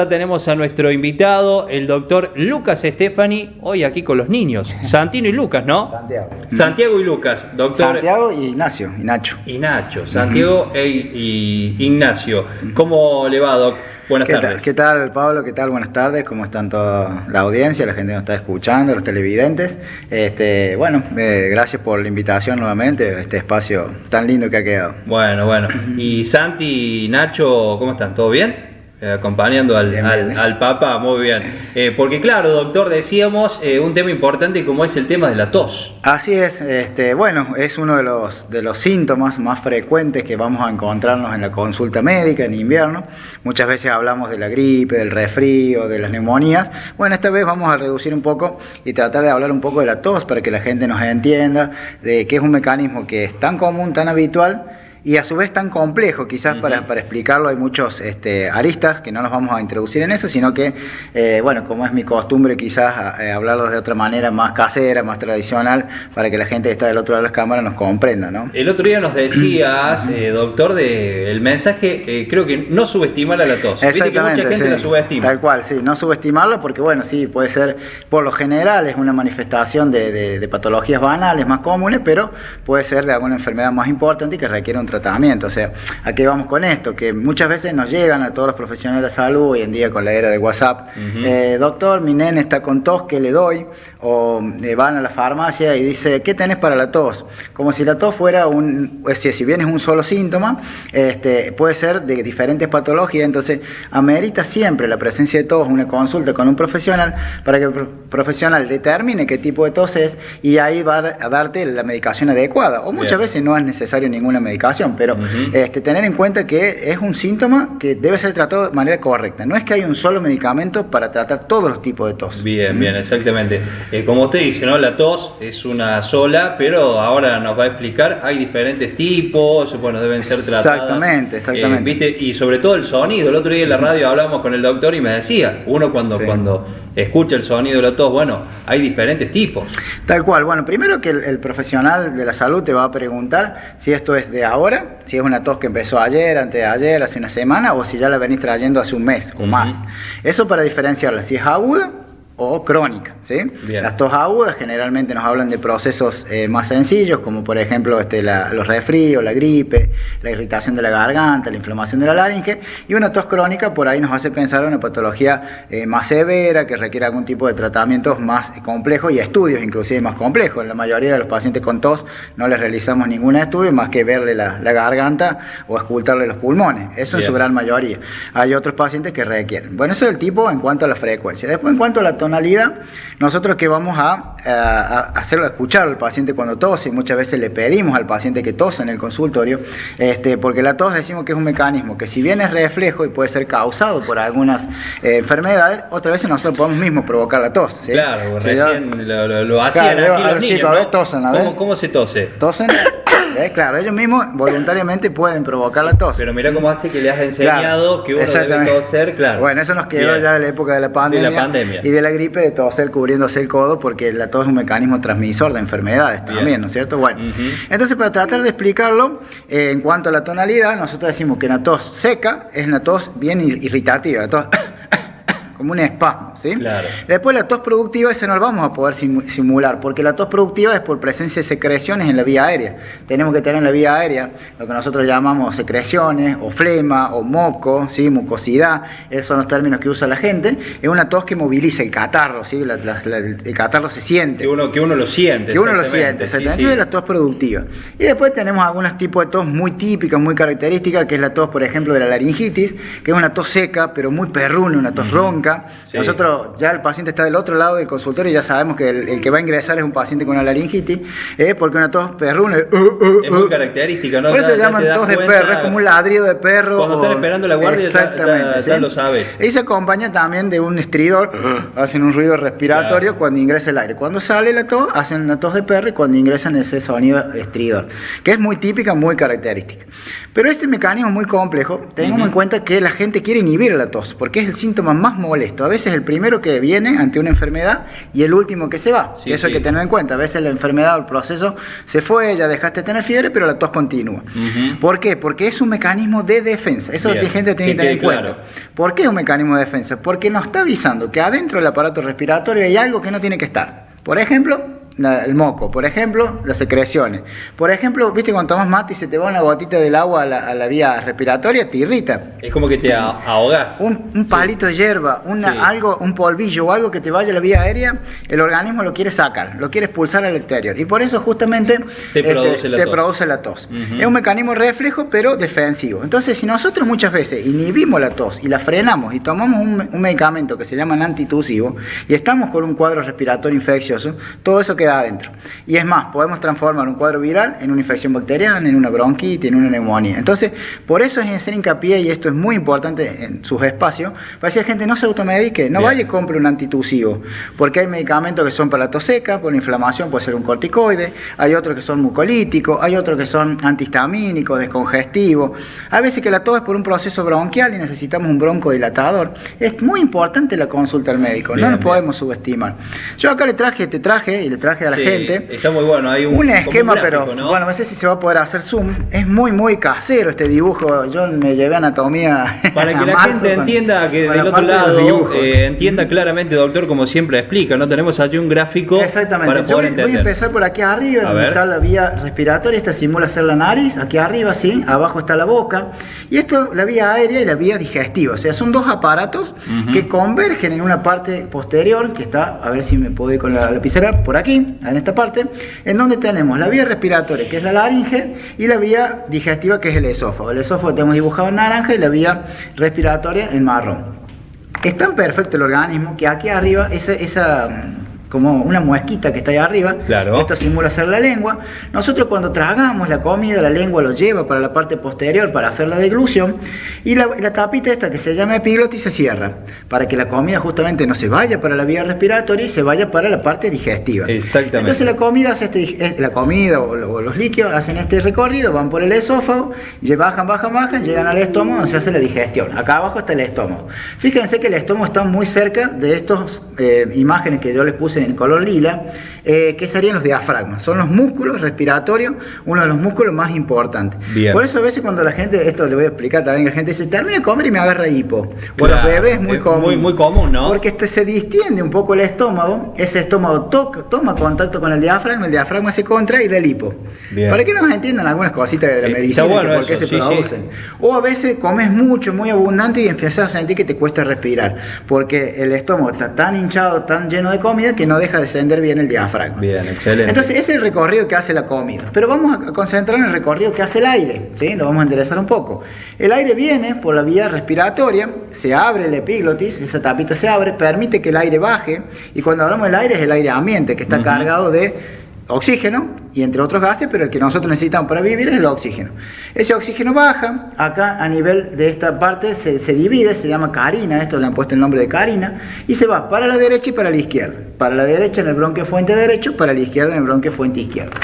Tenemos a nuestro invitado, el doctor Lucas Stefani, hoy aquí con los niños. Santino y Lucas, ¿no? Santiago. Santiago y Lucas, doctor. Santiago y Ignacio, y Nacho. Y Nacho, Santiago y Ignacio. ¿Cómo le va, doc? Buenas tardes. ¿Qué tal, Pablo? ¿Qué tal? Buenas tardes. ¿Cómo están toda la audiencia, la gente que nos está escuchando, los televidentes? Gracias por la invitación nuevamente a este espacio tan lindo que ha quedado. Bueno. Y Santi y Nacho, ¿cómo están? ¿Todo bien? Acompañando al Papa, muy bien. Porque claro, doctor, decíamos un tema importante como es el tema de la tos. Así es, es uno de los síntomas más frecuentes que vamos a encontrarnos en la consulta médica en invierno. Muchas veces hablamos de la gripe, del resfrío, de las neumonías. Bueno, esta vez vamos a reducir un poco y tratar de hablar un poco de la tos para que la gente nos entienda de que es un mecanismo que es tan común, tan habitual, y a su vez tan complejo. Quizás para explicarlo hay muchos aristas que no nos vamos a introducir en eso, sino que, como es mi costumbre, quizás hablarlos de otra manera más casera, más tradicional, para que la gente que está del otro lado de las cámaras nos comprenda, ¿no? El otro día nos decías, doctor, el mensaje, creo que no subestimar a la tos. Viste que mucha gente la subestima. Tal cual, sí, no subestimarla porque, sí, puede ser, por lo general, es una manifestación de patologías banales más comunes, pero puede ser de alguna enfermedad más importante y que requiere un tratamiento. O sea, ¿a qué vamos con esto? Que muchas veces nos llegan a todos los profesionales de salud hoy en día con la era de WhatsApp. Doctor, mi nene está con tos, ¿qué le doy? O van a la farmacia y dice, ¿qué tenés para la tos? Como si la tos fuera si bien es un solo síntoma, puede ser de diferentes patologías. Entonces amerita siempre la presencia de tos, una consulta con un profesional para que el profesional determine qué tipo de tos es y ahí va a darte la medicación adecuada. O muchas veces no es necesario ninguna medicación, pero tener en cuenta que es un síntoma que debe ser tratado de manera correcta. No es que hay un solo medicamento para tratar todos los tipos de tos. Bien, exactamente. Como usted dice, ¿no? La tos es una sola, pero ahora nos va a explicar, hay diferentes tipos, deben ser tratadas. Exactamente. ¿Viste? Y sobre todo el sonido. El otro día en la radio hablábamos con el doctor y me decía, uno cuando escucha el sonido de la tos, hay diferentes tipos. Tal cual. Primero que el profesional de la salud te va a preguntar si esto es de ahora, si es una tos que empezó ayer, antes de ayer, hace una semana, o si ya la venís trayendo hace un mes o más. Eso para diferenciarla, si es aguda o crónica, ¿sí? Las tos agudas generalmente nos hablan de procesos más sencillos, como por ejemplo los resfríos, la gripe, la irritación de la garganta, la inflamación de la laringe, y una tos crónica por ahí nos hace pensar en una patología más severa, que requiere algún tipo de tratamientos más complejos y estudios inclusive más complejos. En la mayoría de los pacientes con tos no les realizamos ningún estudio más que verle la garganta o escultarle los pulmones, eso en su gran mayoría. Hay otros pacientes que requieren. Eso es el tipo en cuanto a la frecuencia. Después, en cuanto a la tonalidad, nosotros que vamos a hacerlo, escuchar al paciente cuando tose, y muchas veces le pedimos al paciente que tosa en el consultorio, porque la tos decimos que es un mecanismo que si bien es reflejo y puede ser causado por algunas enfermedades, otras veces nosotros podemos mismos provocar la tos, ¿sí? Claro, recién lo hacían aquí los niños, chicos, ¿no? A ver, tosen, a ver. ¿Cómo se tose? Tosen. Claro, ellos mismos voluntariamente pueden provocar la tos. Pero mira cómo hace que le has enseñado que uno debe toser, claro. Bueno, eso nos quedó ya de la época de la pandemia. Y de la gripe, de toser cubriéndose el codo, porque la tos es un mecanismo transmisor de enfermedades también, ¿no es cierto? Entonces para tratar de explicarlo, en cuanto a la tonalidad, nosotros decimos que la tos seca es una tos bien irritativa, la tos como un espasmo, ¿sí? Claro. Después la tos productiva, esa no la vamos a poder simular, porque la tos productiva es por presencia de secreciones en la vía aérea. Tenemos que tener en la vía aérea lo que nosotros llamamos secreciones, o flema, o moco, ¿sí? Mucosidad, esos son los términos que usa la gente. Es una tos que moviliza el catarro, ¿sí? El catarro se siente. Que uno lo siente. Que uno lo siente, exactamente. Esa es la tos productiva. Y después tenemos algunos tipos de tos muy típicas, muy características, que es la tos, por ejemplo, de la laringitis, que es una tos seca, pero muy perruna, una tos ronca. Sí. Nosotros, ya el paciente está del otro lado del consultorio y ya sabemos que el que va a ingresar es un paciente con una laringitis, porque una tos perruna es muy característica, ¿no? Por eso se llaman tos de perro, es como un ladrido de perro. Cuando están esperando la guardia ya lo sabes. Y se acompaña también de un estridor, hacen un ruido respiratorio cuando ingresa el aire. Cuando sale la tos, hacen una tos de perro, y cuando ingresan ese sonido estridor, que es muy típica, muy característica. Pero este mecanismo es muy complejo. Tengamos en cuenta que la gente quiere inhibir la tos, porque es el síntoma más molesto molesto. A veces el primero que viene ante una enfermedad y el último que se va. Eso hay que tener en cuenta. A veces la enfermedad o el proceso se fue, ya dejaste de tener fiebre, pero la tos continúa. ¿Por qué? Porque es un mecanismo de defensa. Eso la gente tiene que tener en cuenta. ¿Por qué es un mecanismo de defensa? Porque nos está avisando que adentro del aparato respiratorio hay algo que no tiene que estar. Por ejemplo, el moco, por ejemplo, las secreciones. Por ejemplo, viste cuando tomas mate y se te va una gotita del agua a la vía respiratoria, te irrita. Es como que te ahogás. Un palito de hierba, algo, un polvillo o algo que te vaya a la vía aérea, el organismo lo quiere sacar, lo quiere expulsar al exterior. Y por eso justamente te produce la tos. Es un mecanismo reflejo, pero defensivo. Entonces, si nosotros muchas veces inhibimos la tos y la frenamos y tomamos un medicamento que se llama antitusivo y estamos con un cuadro respiratorio infeccioso, todo eso queda adentro. Y es más, podemos transformar un cuadro viral en una infección bacteriana, en una bronquitis, en una neumonía. Entonces, por eso es hacer hincapié, y esto es muy importante en sus espacios, para que la gente no se automedique, no vaya y compre un antitusivo, porque hay medicamentos que son para la tos seca, por la inflamación puede ser un corticoide, hay otros que son mucolíticos, hay otros que son antihistamínicos, descongestivos. Hay veces que la tos es por un proceso bronquial y necesitamos un broncodilatador. Es muy importante la consulta al médico, no nos podemos subestimar. Yo acá le traje a la gente. Está muy bueno, hay un esquema, gráfico, pero ¿no? bueno, no sé si se va a poder hacer zoom. Es muy casero este dibujo. Yo me llevé anatomía. Para que la gente entienda que del otro lado entienda claramente, doctor, como siempre explica, ¿no? Tenemos allí un gráfico. Exactamente. Para poder entender. Voy a empezar por aquí arriba, donde está la vía respiratoria. Esta simula ser la nariz, aquí arriba, sí, abajo está la boca. Y esto, la vía aérea y la vía digestiva. O sea, son dos aparatos que convergen en una parte posterior, que está, a ver si me puedo ir con la lapicera, por aquí, en esta parte, en donde tenemos la vía respiratoria, que es la laringe, y la vía digestiva, que es el esófago. El esófago tenemos dibujado en naranja y la vía respiratoria en marrón. Es tan perfecto el organismo que aquí arriba, esa como una muesquita que está ahí arriba, esto simula ser la lengua. Nosotros cuando tragamos la comida, la lengua lo lleva para la parte posterior para hacer la deglución, y la tapita esta que se llama epiglotis se cierra, para que la comida justamente no se vaya para la vía respiratoria y se vaya para la parte digestiva. Exactamente. Entonces la comida hace la comida o los líquidos hacen este recorrido, van por el esófago, bajan, llegan al estómago donde se hace la digestión. Acá abajo está el estómago. Fíjense que el estómago está muy cerca de estas imágenes que yo les puse en color lila, que serían los diafragmas. Son los músculos respiratorios, uno de los músculos más importantes. Bien. Por eso a veces cuando la gente, esto le voy a explicar también, la gente dice, termina de comer y me agarra hipo. O los bebés es muy común. Muy común, ¿no? Porque se distiende un poco el estómago, ese estómago toma contacto con el diafragma se contrae y da el hipo. Bien. Para que nos entiendan algunas cositas de la medicina, bueno, por qué se producen. O a veces comes mucho, muy abundante y empiezas a sentir que te cuesta respirar, porque el estómago está tan hinchado, tan lleno de comida que no deja descender bien el diafragma. Bien, excelente. Entonces ese es el recorrido que hace la comida. Pero vamos a concentrarnos en el recorrido que hace el aire, ¿sí? Lo vamos a enderezar un poco. El aire viene por la vía respiratoria, se abre el epiglotis, esa tapita se abre, permite que el aire baje, y cuando hablamos del aire es el aire ambiente, que está cargado de oxígeno y entre otros gases, pero el que nosotros necesitamos para vivir es el oxígeno. Ese oxígeno baja, acá a nivel de esta parte se divide, se llama carina, esto le han puesto el nombre de carina, y se va para la derecha y para la izquierda. Para la derecha en el bronquio fuente derecho, para la izquierda en el bronquio fuente izquierdo.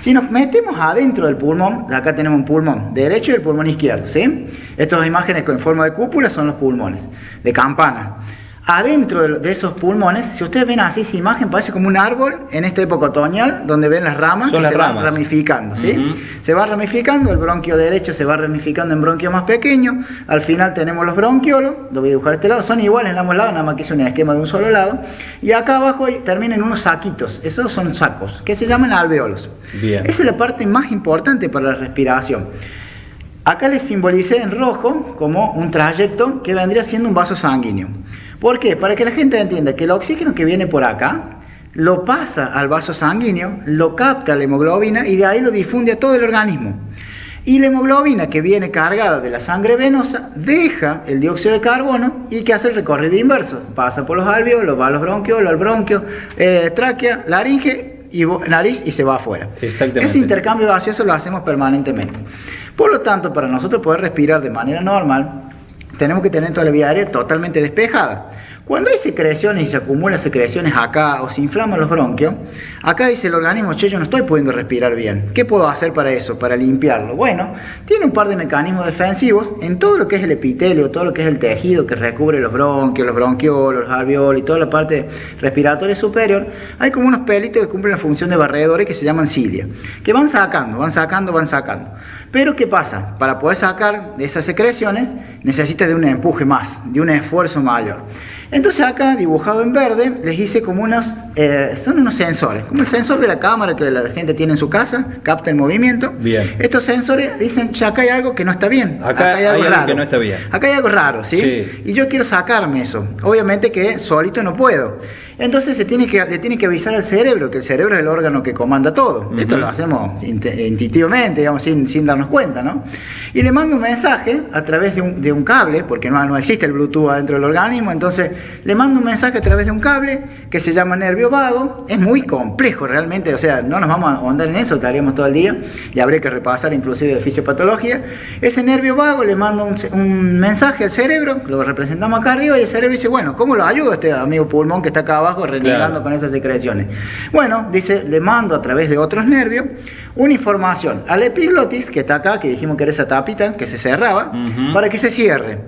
Si nos metemos adentro del pulmón, acá tenemos un pulmón derecho y el pulmón izquierdo, ¿sí? Estas imágenes en forma de cúpula son los pulmones, de campana. Adentro de esos pulmones, si ustedes ven así, esa imagen parece como un árbol en esta época otoñal, donde ven las ramas que se van ramificando, ¿sí? Se va ramificando, el bronquio derecho se va ramificando en bronquios más pequeños, al final tenemos los bronquiolos, lo voy a dibujar a este lado, son iguales en ambos lados, nada más que es un esquema de un solo lado, y acá abajo terminan unos saquitos, esos son sacos, que se llaman alvéolos. Bien. Esa es la parte más importante para la respiración. Acá les simbolicé en rojo como un trayecto que vendría siendo un vaso sanguíneo. ¿Por qué? Para que la gente entienda que el oxígeno que viene por acá lo pasa al vaso sanguíneo, lo capta la hemoglobina y de ahí lo difunde a todo el organismo. Y la hemoglobina que viene cargada de la sangre venosa deja el dióxido de carbono y que hace el recorrido inverso. Pasa por los alvéolos, va a los bronquios, al bronquio, tráquea, laringe y nariz y se va afuera. Exactamente. Ese intercambio gaseoso lo hacemos permanentemente. Por lo tanto, para nosotros poder respirar de manera normal, tenemos que tener toda la vía aérea totalmente despejada. Cuando hay secreciones y se acumulan secreciones acá o se inflaman los bronquios, acá dice el organismo, che, yo no estoy pudiendo respirar bien. ¿Qué puedo hacer para eso, para limpiarlo? Bueno, tiene un par de mecanismos defensivos en todo lo que es el epitelio, todo lo que es el tejido que recubre los bronquios, los bronquiolos, los alveolos y toda la parte respiratoria superior. Hay como unos pelitos que cumplen la función de barredores que se llaman cilia, que van sacando. Pero ¿qué pasa? Para poder sacar esas secreciones necesitas de un empuje más, de un esfuerzo mayor. Entonces acá, dibujado en verde, les hice como son unos sensores, como el sensor de la cámara que la gente tiene en su casa, capta el movimiento. Bien. Estos sensores dicen, che, acá hay algo que no está bien. Acá hay algo raro. Que no está bien. Acá hay algo raro, ¿sí? Y yo quiero sacarme eso. Obviamente que solito no puedo. Entonces le tiene que avisar al cerebro, que el cerebro es el órgano que comanda todo. Uh-huh. Esto lo hacemos intuitivamente, digamos, sin darnos cuenta, ¿no? Y le mando un mensaje a través de un cable, porque no existe el Bluetooth adentro del organismo, entonces le mando un mensaje a través de un cable que se llama nervio vago. Es muy complejo realmente, o sea, no nos vamos a ahondar en eso, estaríamos todo el día y habría que repasar inclusive de fisiopatología. Ese nervio vago le mando un mensaje al cerebro, lo representamos acá arriba, y el cerebro dice, bueno, ¿cómo lo ayudo a este amigo pulmón que está acá abajo renegando con esas secreciones? Bueno, dice, le mando a través de otros nervios una información al epiglotis, que está acá, que dijimos que era esa tapita que se cerraba, para que se cierre.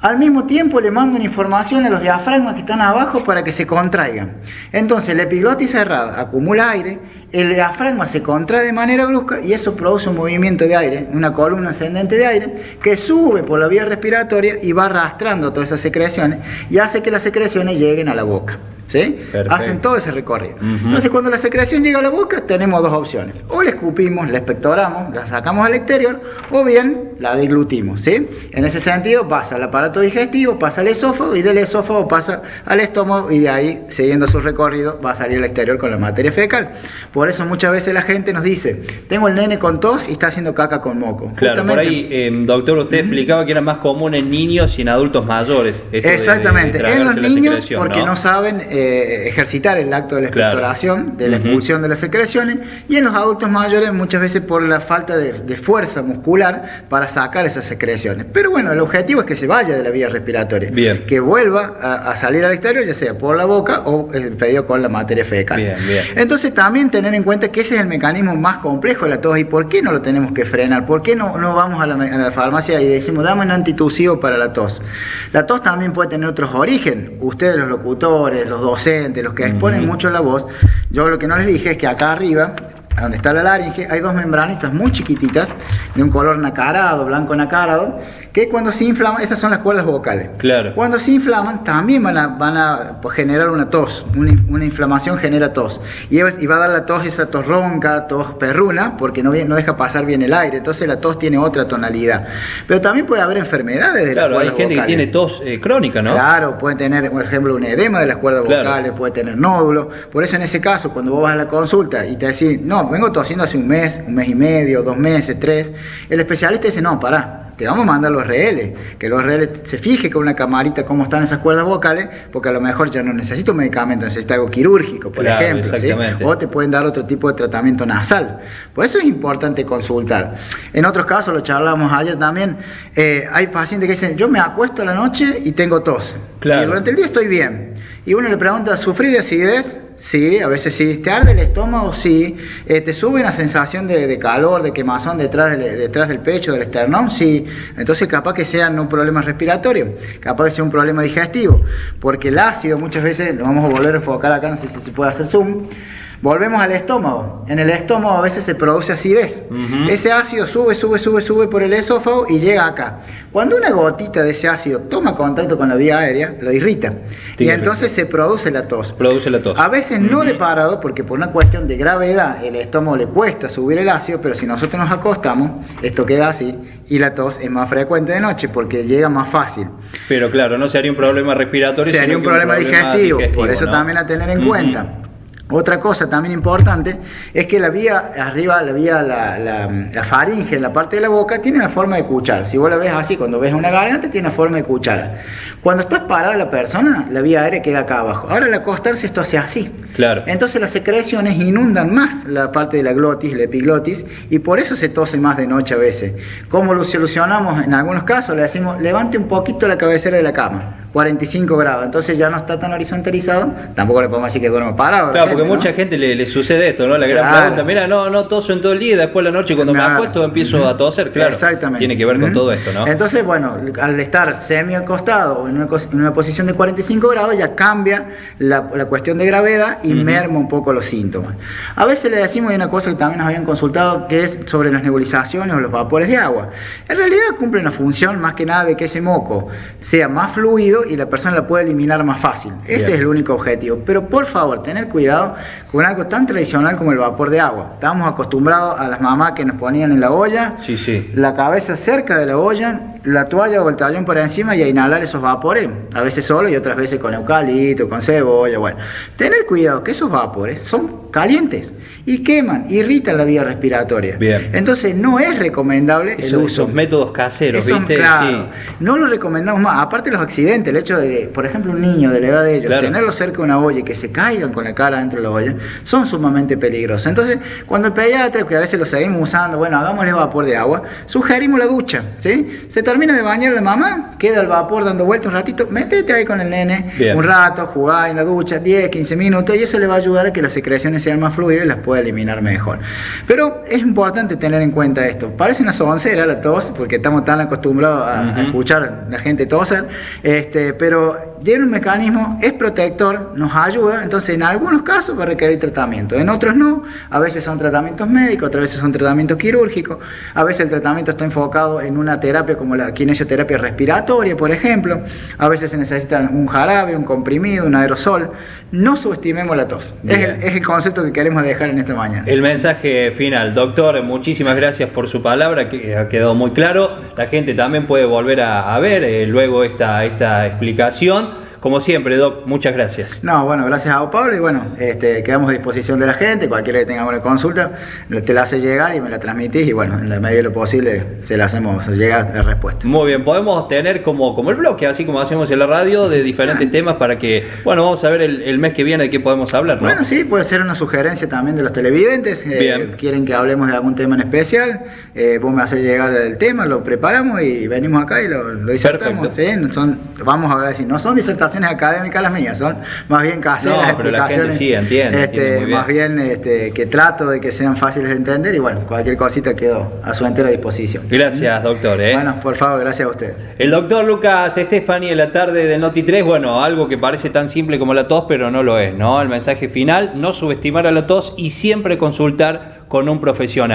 Al mismo tiempo le mando una información a los diafragmas que están abajo para que se contraigan. Entonces la epiglotis cerrada acumula aire, el diafragma se contrae de manera brusca y eso produce un movimiento de aire, una columna ascendente de aire que sube por la vía respiratoria y va arrastrando todas esas secreciones y hace que las secreciones lleguen a la boca. ¿Sí? Hacen todo ese recorrido. Entonces cuando la secreción llega a la boca tenemos dos opciones: o la escupimos, la expectoramos, la sacamos al exterior, o bien la deglutimos, ¿sí? En ese sentido pasa al aparato digestivo, pasa al esófago y del esófago pasa al estómago y de ahí, siguiendo su recorrido, va a salir al exterior con la materia fecal. Por eso muchas veces la gente nos dice, tengo el nene con tos y está haciendo caca con moco. Claro, justamente, por ahí, doctor, usted explicaba que era más común en niños y en adultos mayores. Exactamente, en los niños porque no saben ejercitar el acto de la expectoración, de la expulsión de las secreciones, y en los adultos mayores muchas veces por la falta de fuerza muscular para sacar esas secreciones. Pero bueno, el objetivo es que se vaya de la vía respiratoria, que vuelva a salir al exterior, ya sea por la boca o pedido con la materia fecal. Entonces también tener en cuenta que ese es el mecanismo más complejo de la tos. ¿Y por qué no lo tenemos que frenar? ¿Por qué no vamos a la farmacia y decimos, dame un antitusivo para la tos? La tos también puede tener otros orígenes. Ustedes, los locutores, los docentes, los que exponen mucho la voz, yo lo que no les dije es que acá arriba, donde está la laringe, hay dos membranitas muy chiquititas, de un color nacarado, blanco nacarado, que cuando se inflaman, esas son las cuerdas vocales. Claro. Cuando se inflaman, también van a generar una tos, una inflamación genera tos. Y va a dar la tos, esa tos ronca, tos perruna, porque no deja pasar bien el aire, entonces la tos tiene otra tonalidad. Pero también puede haber enfermedades de las cuerdas vocales. Claro, hay gente que tiene tos crónica, ¿no? Claro, puede tener, por ejemplo, un edema de las cuerdas vocales, puede tener nódulos. Por eso en ese caso, cuando vos vas a la consulta y te decís, no, vengo tosiendo hace un mes y medio, 2 meses, 3, el especialista dice, no, pará, te vamos a mandar los RL, que los RL se fije con una camarita cómo están esas cuerdas vocales, porque a lo mejor ya no necesito un medicamento, necesito algo quirúrgico, por ejemplo, ¿sí? O te pueden dar otro tipo de tratamiento nasal. Por eso es importante consultar. En otros casos, lo charlamos ayer también, hay pacientes que dicen, yo me acuesto a la noche y tengo tos, y durante el día estoy bien. Y uno le pregunta, ¿sufrí de acidez? Sí, a veces sí. ¿Te arde el estómago? Sí. ¿Te sube una sensación de calor, de quemazón detrás del pecho, del esternón? Sí. Entonces capaz que sea no un problema respiratorio, capaz que sea un problema digestivo, porque el ácido muchas veces, lo vamos a volver a enfocar acá, no sé si se puede hacer zoom. Volvemos al estómago. En el estómago a veces se produce acidez. Ese ácido sube por el esófago y llega acá. Cuando una gotita de ese ácido toma contacto con la vía aérea, lo irrita. Y entonces se produce la tos. A veces no de parado, porque por una cuestión de gravedad, el estómago le cuesta subir el ácido, pero si nosotros nos acostamos, esto queda así, y la tos es más frecuente de noche, porque llega más fácil. Pero claro, no sería un problema respiratorio, sería un problema digestivo. Por eso, ¿no? También a tener en cuenta. Otra cosa también importante es que la vía arriba, la faringe, en la parte de la boca, tiene una forma de cuchara. Si vos la ves así, cuando ves una garganta, tiene una forma de cuchara. Cuando estás parada la persona, la vía aérea queda acá abajo. Ahora al acostarse esto hace así. Claro. Entonces las secreciones inundan más la parte de la glotis, la epiglotis, y por eso se tose más de noche a veces. ¿Cómo lo solucionamos? En algunos casos le decimos, levante un poquito la cabecera de la cama. 45 grados, entonces ya no está tan horizontalizado, tampoco le podemos decir que duerma parado. Claro, porque mucha gente le sucede esto, ¿no? La gran pregunta, mira, no toso en todo el día y después la noche cuando me acuesto empiezo a toser, claro. Exactamente. Tiene que ver con todo esto, ¿no? Entonces, bueno, al estar semi acostado o en una posición de 45 grados ya cambia la cuestión de gravedad y merma un poco los síntomas. A veces le decimos, hay una cosa que también nos habían consultado, que es sobre las nebulizaciones o los vapores de agua. En realidad cumple una función más que nada de que ese moco sea más fluido y la persona la pueda eliminar más fácil. Ese es el único objetivo. Pero por favor, tener cuidado con algo tan tradicional como el vapor de agua. Estábamos acostumbrados a las mamás que nos ponían en la olla, la cabeza cerca de la olla, la toalla o el tallón por encima y a inhalar esos vapores, a veces solo y otras veces con eucalipto, con cebolla, bueno. Tener cuidado que esos vapores son calientes y queman, irritan la vía respiratoria. Bien. Entonces no es recomendable el uso. Esos métodos caseros, ¿viste? Claro, no los recomendamos más. Aparte de los accidentes, el hecho de, por ejemplo, un niño de la edad de ellos, tenerlo cerca de una olla y que se caigan con la cara dentro de la olla, son sumamente peligrosos. Entonces, cuando el pediatra, que a veces lo seguimos usando, bueno, hagámosle vapor de agua, sugerimos la ducha, ¿sí? Se termina de bañar la mamá, queda el vapor dando vueltas un ratito, métete ahí con el nene, un rato, jugá en la ducha, 10, 15 minutos, y eso le va a ayudar a que las secreciones sean más fluidas y las pueda eliminar mejor. Pero es importante tener en cuenta esto. Parece una soncera la tos, porque estamos tan acostumbrados a escuchar a la gente toser, pero tiene un mecanismo, es protector, nos ayuda, entonces en algunos casos va a requerir tratamiento, en otros no, a veces son tratamientos médicos, otras veces son tratamientos quirúrgicos, a veces el tratamiento está enfocado en una terapia como la kinesioterapia respiratoria, por ejemplo, a veces se necesita un jarabe, un comprimido, un aerosol. No subestimemos la tos, es el concepto que queremos dejar en esta mañana. El mensaje final, doctor, muchísimas gracias por su palabra, que ha quedado muy claro, la gente también puede volver a ver luego esta explicación. Como siempre, Doc, muchas gracias. No, bueno, gracias a Pablo y bueno, quedamos a disposición de la gente, cualquiera que tenga alguna consulta, te la hace llegar y me la transmitís y bueno, en la medida de lo posible se la hacemos llegar la respuesta. Muy bien, podemos tener como el bloque, así como hacemos en la radio, de diferentes temas para que, bueno, vamos a ver el mes que viene de qué podemos hablar, ¿no? Bueno, sí, puede ser una sugerencia también de los televidentes, quieren que hablemos de algún tema en especial, vos me haces llegar el tema, lo preparamos y venimos acá y lo disertamos. ¿Sí? Vamos a ver si no son disertaciones académicas las mías, son más bien caseras, no, pero la gente sí entiende muy bien. Más bien que trato de que sean fáciles de entender y bueno, cualquier cosita quedo a su entera disposición. Gracias, doctor. Bueno, por favor, gracias a usted. El doctor Lucas Estefani en la tarde de Noti3, bueno, algo que parece tan simple como la tos, pero no lo es, ¿no? El mensaje final, no subestimar a la tos y siempre consultar con un profesional.